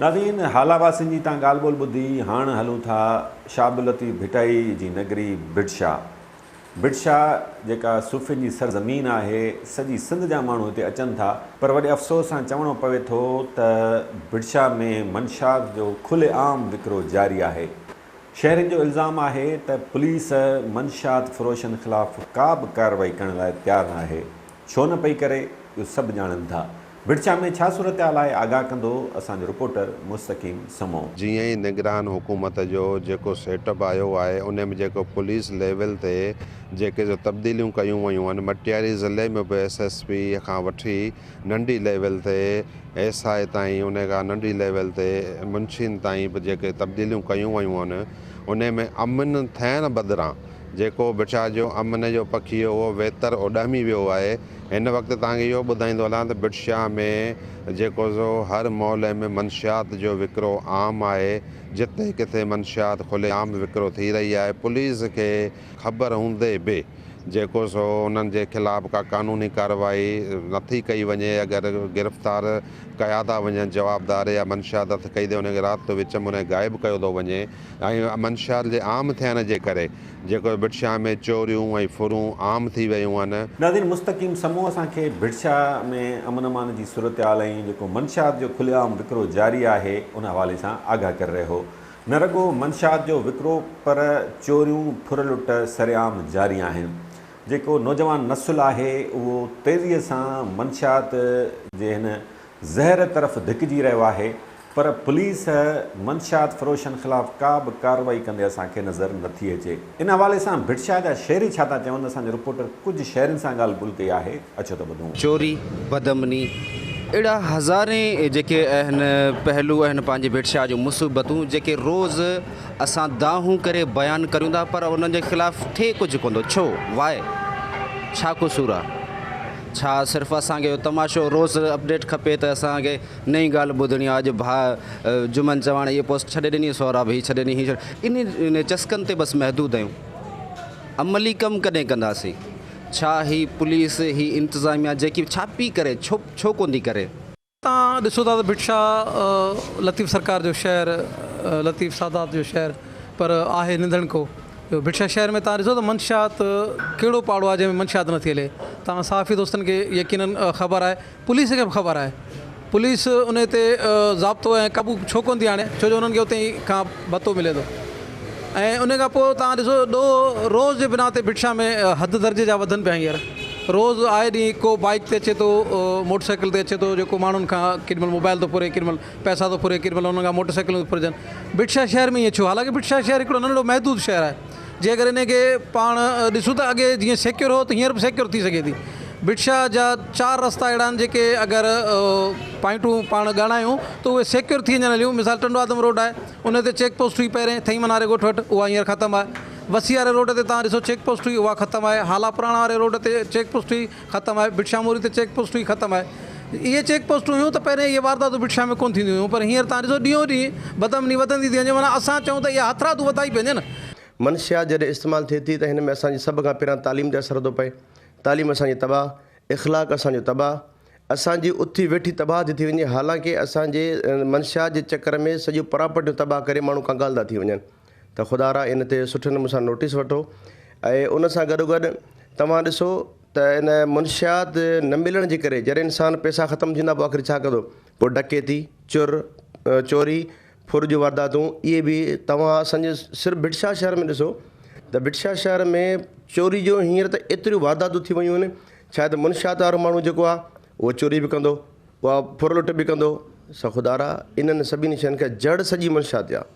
नाज़रीन, हालावासिन जी तव्हां ॻाल्हि ॿोल ॿुधी। हाणे हलूं था शाह लतीफ़ भिटाई जी नगरी बिडशाह। बिडशाह जेका सूफ़ियुनि जी सरज़मीन आहे, सॼी सिंध जा माण्हू हिते अचनि था। पर वॾे अफ़सोस सां चवणो पवे थो त बिडशाह में मंशात जो खुलेआम विकिरो जारी आहे। शहरियुनि जो इल्ज़ाम आहे त पुलिस मंशात फ़रोशनि ख़िलाफ़ु का बि कार्रवाई करण लाइ तयारु न आहे। छो न पई करे, इहो सभु ॼाणनि था। बिडशाह में छा सूरत हाल आहे, आगाह कंदो असांजो रिपोर्टर मुस्तक़ीम समो। जीअं ई निगरान हुकूमत जो जेको सेटअप आयो आहे, उन में जेको पुलिस लेवल ते जेके जो तब्दीलियूं कयूं वयूं आहिनि, मटियारी ज़िले में बि SSP खां वठी नंढी लेवल ते SI ताईं, उन खां नंढी लेवल ते मुंशियुनि ताईं बि जेके तब्दीलियूं कयूं वयूं आहिनि, उन में अमन थियण बदिरां जेको बिडशाह जो अमन जो पखी उहो वेतर उॾामी वियो आहे। हिन वक़्तु तव्हांखे इहो ॿुधाईंदो हलां त बिडशाह में जेको सो हर मोहल्ले में मंशियात जो विकिरो आम आहे। जिते किथे मंशियात खुलेआम विकिरो थी रही आहे। पुलिस खे ख़बर हूंदे बि जेको सो उन्हनि जे ख़िलाफ़ु का क़ानूनी कार्रवाई नथी कई वञे। अगरि गिरफ़्तार कया था वञनि जवाबदार या मंशियात हथु कई थी, उनखे राति विच में उन ग़ाइबु कयो थो वञे। ऐं मंशियात जे आम थियण जे करे जेको बिडशाह में चोरियूं ऐं फुरूं आम थी वियूं आहिनि। नाज़रीन, मुस्तक़ीम समूह असांखे बिडशाह में अमन अमान जी सूरत हाल ऐं जेको मंशात जो खुलेआम विकिरो जारी आहे उन हवाले सां आगाह करे रहियो। न रुॻो मंशात जो विकिरो, पर चोरियूं फुर-लुट सरेआम जारी आहिनि। जेको नौजवान नसुल आहे उहो तेज़ीअ सां मंशात जे हिन ज़हर तरफ़ धिकिजी रहियो आहे। पर पुलिस मंशात फ़रोशनि ख़िलाफ़ु का बि कार्रवाई कंदे असांखे नज़र नथी अचे। इन हवाले सां बिडशाह जा शहरी छा था चवनि, असांजो रिपोर्टर कुझु शहरनि सां ॻाल्हि ॿोल कई आहे। अचो त ॿुधूं। चोरी, बदमनी, अहिड़ा हज़ारे जेके आहिनि पहलू आहिनि पंहिंजे बिडशाह जूं मुसीबतूं, जेके रोज़ असां दाहूं करे बयानु करियूं था, पर उन्हनि जे ख़िलाफ़ु थिए कुझु कोन थो। छो? वाए छा कसूर आहे? छा सिर्फ़ु असांखे तमाशो रोज़ अपडेट खपे त असांखे नई ॻाल्हि ॿुधणी आहे? अॼु भाउ जुमन चवाण इहे पोस्ट छॾे ॾिनी, सौराब हीअ छॾे ॾिनी, हीअ इन चस्कनि ते बसि महदूदु आहियूं। अमली कमु कॾहिं कंदासीं? छा ही पुलिस ही इंतिज़ामिया जेकी छा पई करे, छो कोन थी करे? तव्हां ॾिसो था त बिडशाह लतीफ़ सरकार जो शहर, लतीफ़ सादात जो शहर, पर आहे निंदण को। बिडशाह शहर में तव्हां ॾिसो त मंशियात कहिड़ो पाड़ो आहे जंहिंमें मंशियात नथी हले। तव्हां साफ़ी दोस्तनि खे यकीनन ख़बर आहे, पुलिस खे बि ख़बर आहे। पुलिस उन ते ज़ाब्तो ऐं क़ाबू छो कोन थी आणे? छो जो उन्हनि खे उते खां भतो मिले थो। ऐं उन खां पोइ तव्हां ॾिसो रोज़ जे बिना ते बिडशाह में हद दर्जे जा वधनि पिया हींअर। रोज़ आए ॾींहुं को बाइक ते अचे थो, मोटरसाइकिल ते अचे थो, जेको माण्हुनि खां केॾीमहिल मोबाइल थो फुरे, केॾीमहिल पैसा थो फुरे, केॾीमहिल उन्हनि खां मोटरसाइकिलूं थो फुरजनि। बिडशाह शहर में ईअं छो? हालांकि बिडशाह शहर हिकिड़ो नंढिड़ो महदूद शहर आहे। जे अगरि इन खे पाण ॾिसूं त अॻे जीअं सिक्योर हो त हींअर बि सिक्योर थी सघे थी। बिडशाह जा 4 रस्ता अहिड़ा आहिनि जेके अगरि पॉइंटूं पाण ॻाल्हायूं त उहे सिक्योर थी वञनि हलियूं। मिसाल टंडो आदम रोड आहे, उन ते चेक पोस्ट हुई पहिरें थई मनारे ॻोठ वटि, उहा हींअर ख़तमु आहे। वसी वारे रोड ते तव्हां ॾिसो चेक पोस्ट हुई, उहा ख़तमु आहे। हाला पुराणा वारे रोड ते चेक पोस्ट हुई, ख़तमु आहे। बिडशाह मोरी ते चेक पोस्ट हुई, ख़तमु आहे। इहे चेक पोस्टूं हुयूं त पहिरें इहे वारदातूं बिडशाह में कोन थींदियूं हुयूं, पर हींअर तव्हां ॾिसो ॾींहों ॾींहुं बदमनी वधंदी थी वञे। माना असां चऊं त इहा हथरादूं वधाई पवंदियूं न। मंशियात जॾहिं इस्तेमालु थिए थी त हिन में असांजी सभ खां पहिरियां तालीम ते असरु थो पए। तालीम असांजी तबाह, इख़लाक़ असांजो तबाह, असांजी उथी वेठी तबाह थी वञे। हालांकि असांजे मंशियात जे चकर में सॼियूं प्रॉपर्टियूं तबाह करे माण्हू कंगाल था थी वञनि। त ख़ुदा रा इन ते सुठे नमूने सां नोटिस वठो। ऐं उन सां गॾोगॾु तव्हां ॾिसो त इन मुंशियात न मिलण जे करे जॾहिं इंसानु पैसा ख़तमु थींदा पोइ आख़िर छा कंदो? पोइ डकैती, चोरी, फुर जूं वारदातूं, इहे बि तव्हां असांजे सिर्फ़ु बिडशाह शहर में ॾिसो त बिडशाह शहर में चोरी जो हींअर त एतिरियूं वारदातूं थी वियूं आहिनि। शायदि मुंशियात वारो माण्हू जेको आहे उहो चोरी बि कंदो, उहा फुर-लुट बि कंदो। ख़ुदा रा इन्हनि सभिनी शयुनि खे जड़ सॼी मंशियात आहे।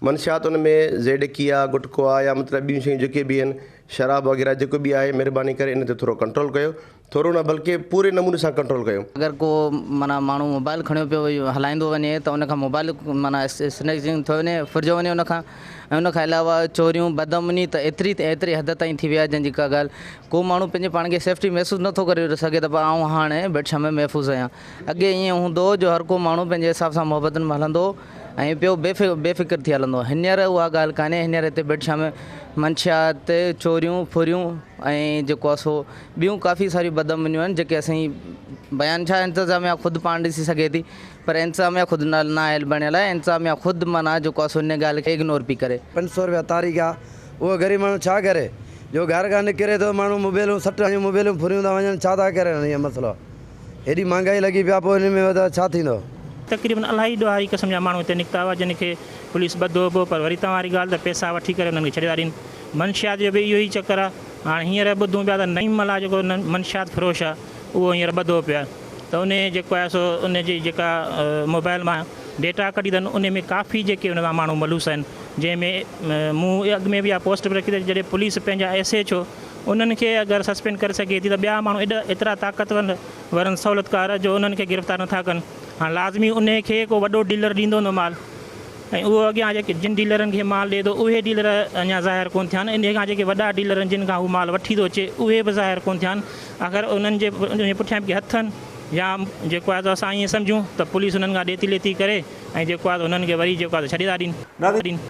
मंशियात उन में ज़ेडकी आहे, गुटको आहे, या मतिलबु ॿियूं शयूं जेके बि आहिनि, शराब वग़ैरह जेको बि आहे, महिरबानी करे इन ते थोरो कंट्रोल कयो। थोरो न बल्कि पूरे नमूने सां कंट्रोल कयो। अगरि को माना माण्हू मोबाइल खणियो पियो हलाईंदो वञे त उनखां मोबाइल माना स्नैचिंग थो वञे, फुरिजो वञे उनखां। ऐं उनखां अलावा चोरियूं, बदमनी त एतिरी हद ताईं थी विया जंहिंजी का ॻाल्हि। को माण्हू पंहिंजे पाण खे सेफ्टी महसूसु नथो करे सघे त आउं हाणे बिडशाह में महफ़ूज़ आहियां। अॻे ईअं हूंदो जो हर को माण्हू पंहिंजे हिसाब सां मोहबतनि में हलंदो ऐं पियो बेफ़िक्र थी हलंदो हींअर उहा ॻाल्हि कान्हे हींअर हिते बिरछा में मंशियात चोरियूं फुरियूं ऐं जेको आहे सो ॿियूं काफ़ी सारियूं बदअमनियूं आहिनि जेके असांजी बयान छा इंतिज़ामिया ख़ुदि पाण ॾिसी सघे थी पर इंतिज़ामिया ख़ुदि न आयल बणियल आहे इंतिज़ामिया ख़ुदि माना जेको आहे सो इन ॻाल्हि खे इग्नोर पई करे 500 रुपया तारीख़ आहे उहो ग़रीब माण्हू छा करे जो घर खां निकिरे थो माण्हू मोबाइलूं 60 मोबाइलूं फुरियूं था वञनि छा था करे इहो मसइलो हेॾी महांगाई लॻी पिया पोइ हिन में छा थींदो तक़रीबन इलाही ॾोहारी क़िस्म जा माण्हू हिते निकिता हुआ जिन खे पुलिस ॿधो पियो पर वरी तव्हां वारी ॻाल्हि त पैसा वठी करे उन्हनि खे छॾे था ॾियनि मंशियात जो बि इहो ई चकर आहे हाणे हींअर ॿुधूं पिया त नईम मला जेको मंशियात फ़रोश आहे उहो हींअर ॿधो पियो आहे त उन जेको आहे सो उनजी जेका मोबाइल मां डेटा कढी अथनि उन में काफ़ी जेके उन मां माण्हू मलूस आहिनि जंहिंमें मूं अॻु में बि इहा पोस्ट बि रखी त जॾहिं पुलिस पंहिंजा SHO उन्हनि खे अगरि सस्पेंड करे सघे थी त ॿिया माण्हू एतिरा ताक़तवर वरनि सहूलियतकार जो उन्हनि खे गिरफ़्तार नथा कनि हाणे लाज़मी उन खे को वॾो डीलर ॾींदो हूंदो माल ऐं उहो अॻियां जेके जिन डीलरनि खे माल ॾिए थो उहे डीलर अञा ज़ाहिर कोन थिया आहिनि इन खां जेके वॾा डीलर आहिनि जिन खां हू माल वठी थो अचे उहे बि ज़ाहिर कोन थिया आहिनि अगरि उन्हनि जे पुठियां बि हथ आहिनि या जेको आहे त असां ईअं सम्झूं त पुलिस उन्हनि खां ॾेती लेती करे ऐं जेको आहे त उन्हनि खे वरी जेको आहे छॾे था ॾियनि